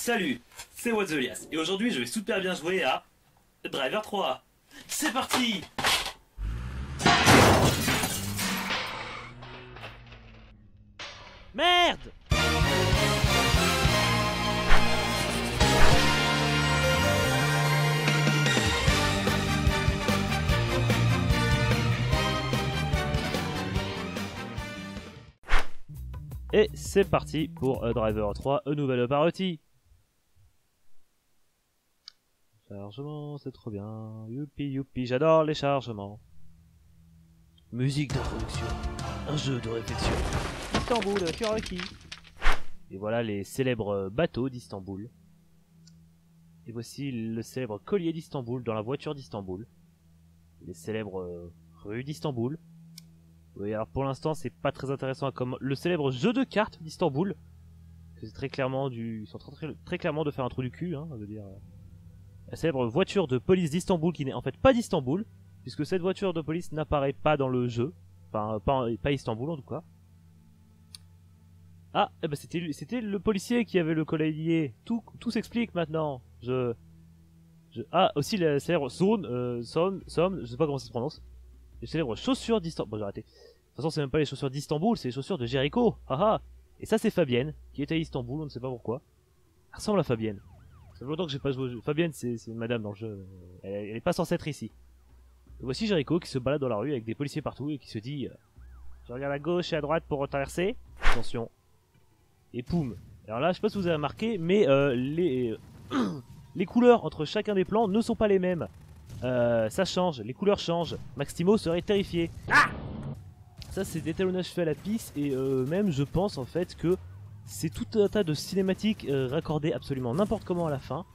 Salut, c'est Watzelias et aujourd'hui je vais super bien jouer à Driver 3. C'est parti! Merde! Et c'est parti pour Driver 3, une nouvelle partie. Chargement, c'est trop bien. Youpi youpi, j'adore les chargements. Musique d'introduction, un jeu de réflexion. Istanbul, Turquie. Et voilà les célèbres bateaux d'Istanbul. Et voici le célèbre collier d'Istanbul dans la voiture d'Istanbul. Les célèbres rues d'Istanbul. Oui, alors pour l'instant c'est pas très intéressant comme le célèbre jeu de cartes d'Istanbul. C'est très clairement du, ils sont très clairement de faire un trou du cul, hein, je veux dire. La célèbre voiture de police d'Istanbul qui n'est en fait pas d'Istanbul, puisque cette voiture de police n'apparaît pas dans le jeu, enfin pas Istanbul en tout cas. Ah, eh ben c'était le policier qui avait le collier. Tout s'explique maintenant. Ah, aussi la célèbre zone, je sais pas comment ça se prononce. Les célèbres chaussures d'Istanbul. Bon, j'ai arrêté. De toute façon, c'est même pas les chaussures d'Istanbul, c'est les chaussures de Jericho. Haha. Et ça, c'est Fabienne, qui est à Istanbul, on ne sait pas pourquoi. Elle ressemble à Fabienne. Ça fait longtemps que j'ai pas joué au jeu. Fabienne, c'est une madame dans le jeu. Elle est pas censée être ici. Et voici Jericho qui se balade dans la rue avec des policiers partout et qui se dit je regarde à gauche et à droite pour traverser. Attention. Et poum. Alors là, je sais pas si vous avez remarqué, mais les couleurs entre chacun des plans ne sont pas les mêmes. Ça change, les couleurs changent. Maximo serait terrifié. Ah, ça c'est d'étalonnage fait à la piste et même je pense en fait que c'est tout un tas de cinématiques raccordées absolument n'importe comment à la fin.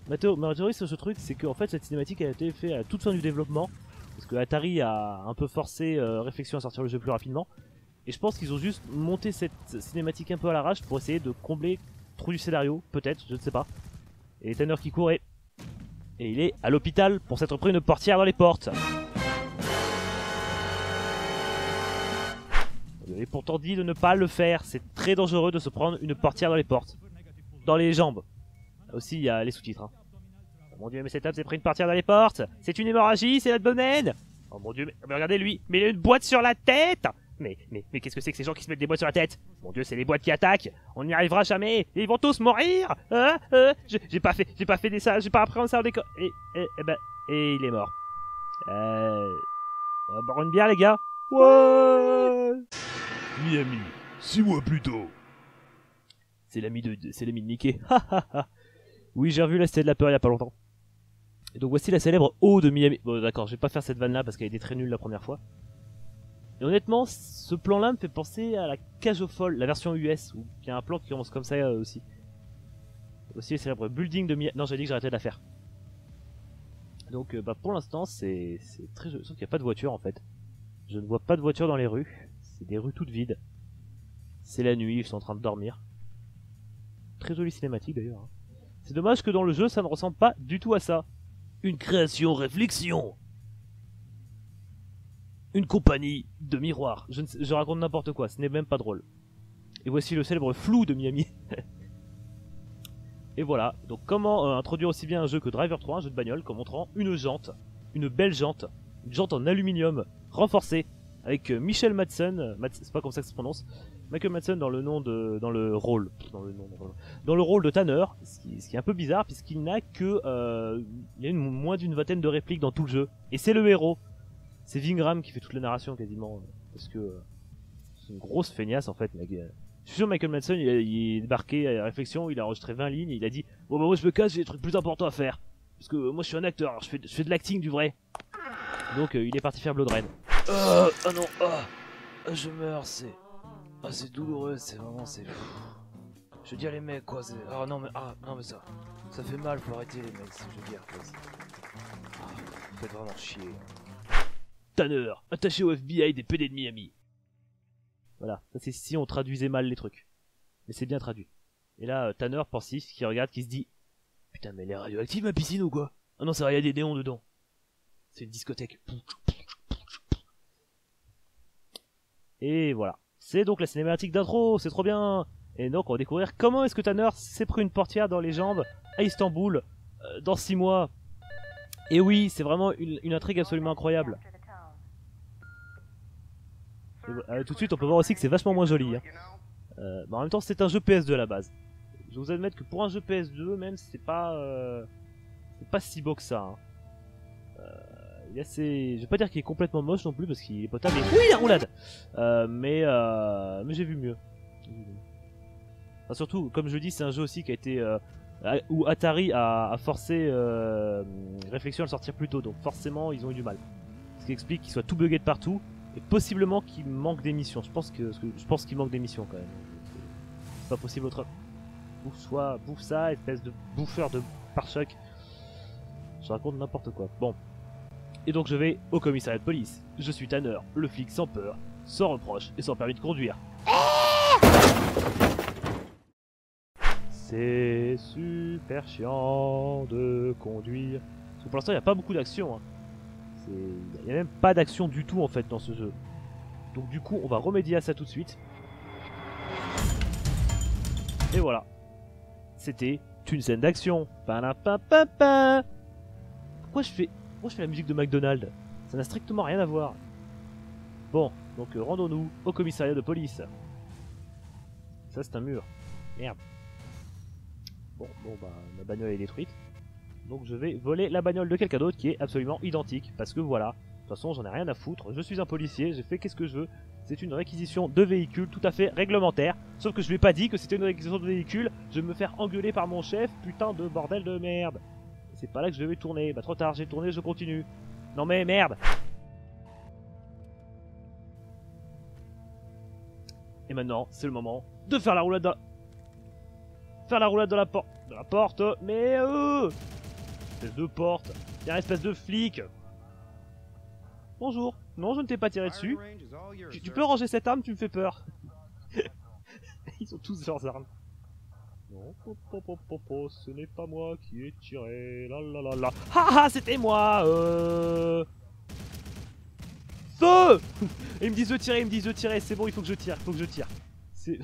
Ma théorie sur ce truc c'est que en fait cette cinématique a été faite à toute fin du développement parce que Atari a un peu forcé Réflexion à sortir le jeu plus rapidement et je pense qu'ils ont juste monté cette cinématique un peu à l'arrache pour essayer de combler le trou du scénario, peut-être, je ne sais pas. Et Tanner qui court et il est à l'hôpital pour s'être pris une portière dans les portes. Vous avez pourtant dit de ne pas le faire, c'est très dangereux de se prendre une portière dans les portes. Dans les jambes. Là aussi il y a les sous-titres. Hein. Oh mon dieu, mais cet homme s'est pris une portière dans les portes. C'est une hémorragie, c'est l'abdomen. Oh mon dieu, mais regardez lui, mais il a une boîte sur la tête. Mais qu'est-ce que c'est que ces gens qui se mettent des boîtes sur la tête? Mon dieu, c'est les boîtes qui attaquent. On n'y arrivera jamais. Et ils vont tous mourir. J'ai pas fait des ça, j'ai pas appris ça au décor. Et il est mort. On va boire une bière les gars. Ouais. Miami, 6 mois plus tôt. C'est l'ami de Mickey. Oui, j'ai revu la Cité de la Peur il y a pas longtemps. Et donc voici la célèbre eau de Miami. Bon d'accord, je vais pas faire cette vanne là parce qu'elle était très nulle la première fois. Et honnêtement, ce plan-là me fait penser à la Cage aux Folles, la version US, où il y a un plan qui commence comme ça aussi. Aussi les célèbres buildings de Miami. Non, j'ai dit que j'arrêtais de la faire. Donc pour l'instant, c'est très joli. Sauf qu'il n'y a pas de voiture en fait. Je ne vois pas de voiture dans les rues. C'est des rues toutes vides. C'est la nuit, ils sont en train de dormir. Très jolie cinématique d'ailleurs. Hein. C'est dommage que dans le jeu, ça ne ressemble pas du tout à ça. Une création réflexion. Une compagnie de miroirs. Je raconte n'importe quoi, ce n'est même pas drôle. Et voici le célèbre flou de Miami. Et voilà, donc comment introduire aussi bien un jeu que Driver 3, un jeu de bagnole, qu'en montrant une jante, une belle jante, une jante en aluminium renforcée, avec Michael Madsen, c'est pas comme ça que ça se prononce, Michael Madsen dans le rôle de Tanner, ce qui est un peu bizarre puisqu'il n'a que, il y a moins d'une vingtaine de répliques dans tout le jeu, et c'est le héros. C'est Vingram qui fait toute la narration quasiment, parce que c'est une grosse feignasse en fait, mec. Je suis sûr Michael Madsen il est débarqué à la réflexion, il a enregistré 20 lignes et il a dit bon bah moi je me casse, j'ai des trucs plus importants à faire. Parce que moi je suis un acteur, alors je fais de l'acting du vrai. Donc il est parti faire Blood Rain. Ah non, je meurs, c'est douloureux, c'est vraiment, je veux dire les mecs quoi, non mais ça fait mal, faut arrêter les mecs, je veux dire quoi. Vous faites vraiment chier. Tanner, attaché au FBI des PD de Miami. Voilà, ça c'est si on traduisait mal les trucs. Mais c'est bien traduit. Et là, Tanner pensif qui regarde, qui se dit putain mais elle est radioactive ma piscine ou quoi? Ah non, ça va, il y a des néons dedans. C'est une discothèque. Et voilà. C'est donc la cinématique d'intro, c'est trop bien. Et donc on va découvrir comment est-ce que Tanner s'est pris une portière dans les jambes à Istanbul dans 6 mois. Et oui, c'est vraiment une intrigue absolument incroyable. Et, tout de suite on peut voir aussi que c'est vachement moins joli. Hein. Mais en même temps c'est un jeu PS2 à la base. Je vous admettre que pour un jeu PS2 même c'est pas si beau que ça. Hein. Il est assez... Je vais pas dire qu'il est complètement moche non plus parce qu'il est potable. Et... Oui, la roulade. Mais j'ai vu mieux. Enfin, surtout, comme je dis, c'est un jeu aussi qui a été où Atari a forcé Réflexion à le sortir plus tôt. Donc forcément, ils ont eu du mal. Ce qui explique qu'il soit tout bugué de partout et possiblement qu'il manque d'émissions. Je pense qu'il manque d'émissions quand même. C'est pas possible autre. Bouffe ça, espèce de bouffeur de pare-choc. Je raconte n'importe quoi. Bon. Et donc je vais au commissariat de police. Je suis Tanner, le flic sans peur, sans reproche et sans permis de conduire. C'est super chiant de conduire. Parce que pour l'instant il n'y a pas beaucoup d'action. Hein. Il n'y a même pas d'action du tout en fait dans ce jeu. Donc du coup on va remédier à ça tout de suite. Et voilà. C'était une scène d'action. Pourquoi je fais la musique de McDonald's? Ça n'a strictement rien à voir. Bon, donc rendons-nous au commissariat de police. Ça c'est un mur. Merde. Bon bah ma bagnole est détruite. Donc je vais voler la bagnole de quelqu'un d'autre qui est absolument identique. Parce que voilà, de toute façon j'en ai rien à foutre. Je suis un policier, j'ai fait qu'est-ce que je veux. C'est une réquisition de véhicule tout à fait réglementaire. Sauf que je lui ai pas dit que c'était une réquisition de véhicule. Je vais me faire engueuler par mon chef, putain de bordel de merde. C'est pas là que je vais tourner. Bah trop tard, j'ai tourné, je continue. Non mais merde. Et maintenant, c'est le moment de faire la roulade dans... dans la porte. Mais espèce de porte. Tiens, espèce de flic. Bonjour. Non, je ne t'ai pas tiré dessus. Tu peux ranger cette arme, tu me fais peur. Ils ont tous leurs armes. Non, ce n'est pas moi qui ai tiré. La la la la. Ah, c'était moi. Feu. Ils me disent de tirer, C'est bon, il faut que je tire, C'est...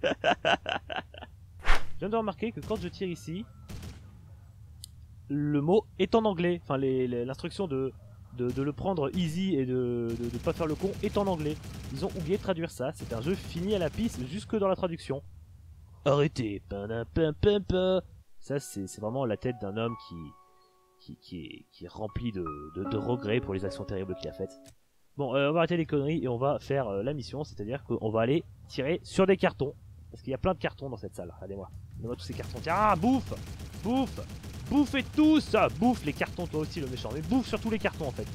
Je viens de remarquer que quand je tire ici, le mot est en anglais. Enfin, l'instruction de le prendre easy et de pas faire le con est en anglais. Ils ont oublié de traduire ça. C'est un jeu fini à la piste jusque dans la traduction. Arrêtez. Ça c'est vraiment la tête d'un homme qui est rempli de regrets pour les actions terribles qu'il a faites. Bon, on va arrêter les conneries et on va faire la mission, c'est-à-dire qu'on va aller tirer sur des cartons. Parce qu'il y a plein de cartons dans cette salle. Regardez-moi. Regardez-moi tous ces cartons. Tiens, bouffe. Bouffez tous. Bouffe les cartons, toi aussi le méchant. Mais bouffe sur tous les cartons en fait.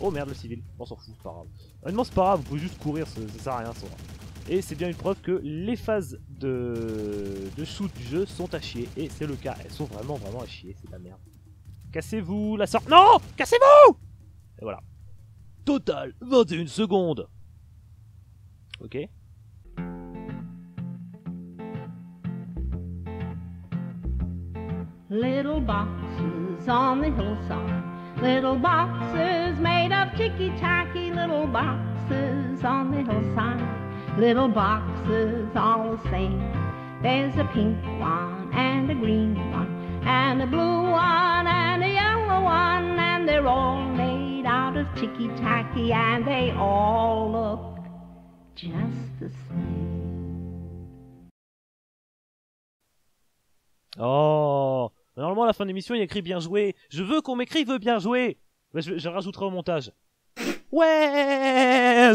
Oh merde, le civil. On s'en fout, c'est pas grave. Honnêtement, c'est pas grave, vous pouvez juste courir, ça sert à rien ça. Et c'est bien une preuve que les phases de shoot du jeu sont à chier. Et c'est le cas, elles sont vraiment à chier, c'est de la merde. Cassez-vous la sorte. Non. Cassez-vous. Et voilà. Total 21 secondes. Ok. Little boxes on the hillside, little boxes made of ticky-tacky, little boxes on the hillside, little boxes all the same. There's a pink one and a green one and a blue one and a yellow one, and they're all made out of ticky-tacky and they all look just the same. Oh. Normalement à la fin de l'émission il écrit bien joué. Je veux qu'on m'écrive bien joué. Bah, je le rajouterai au montage. Ouais.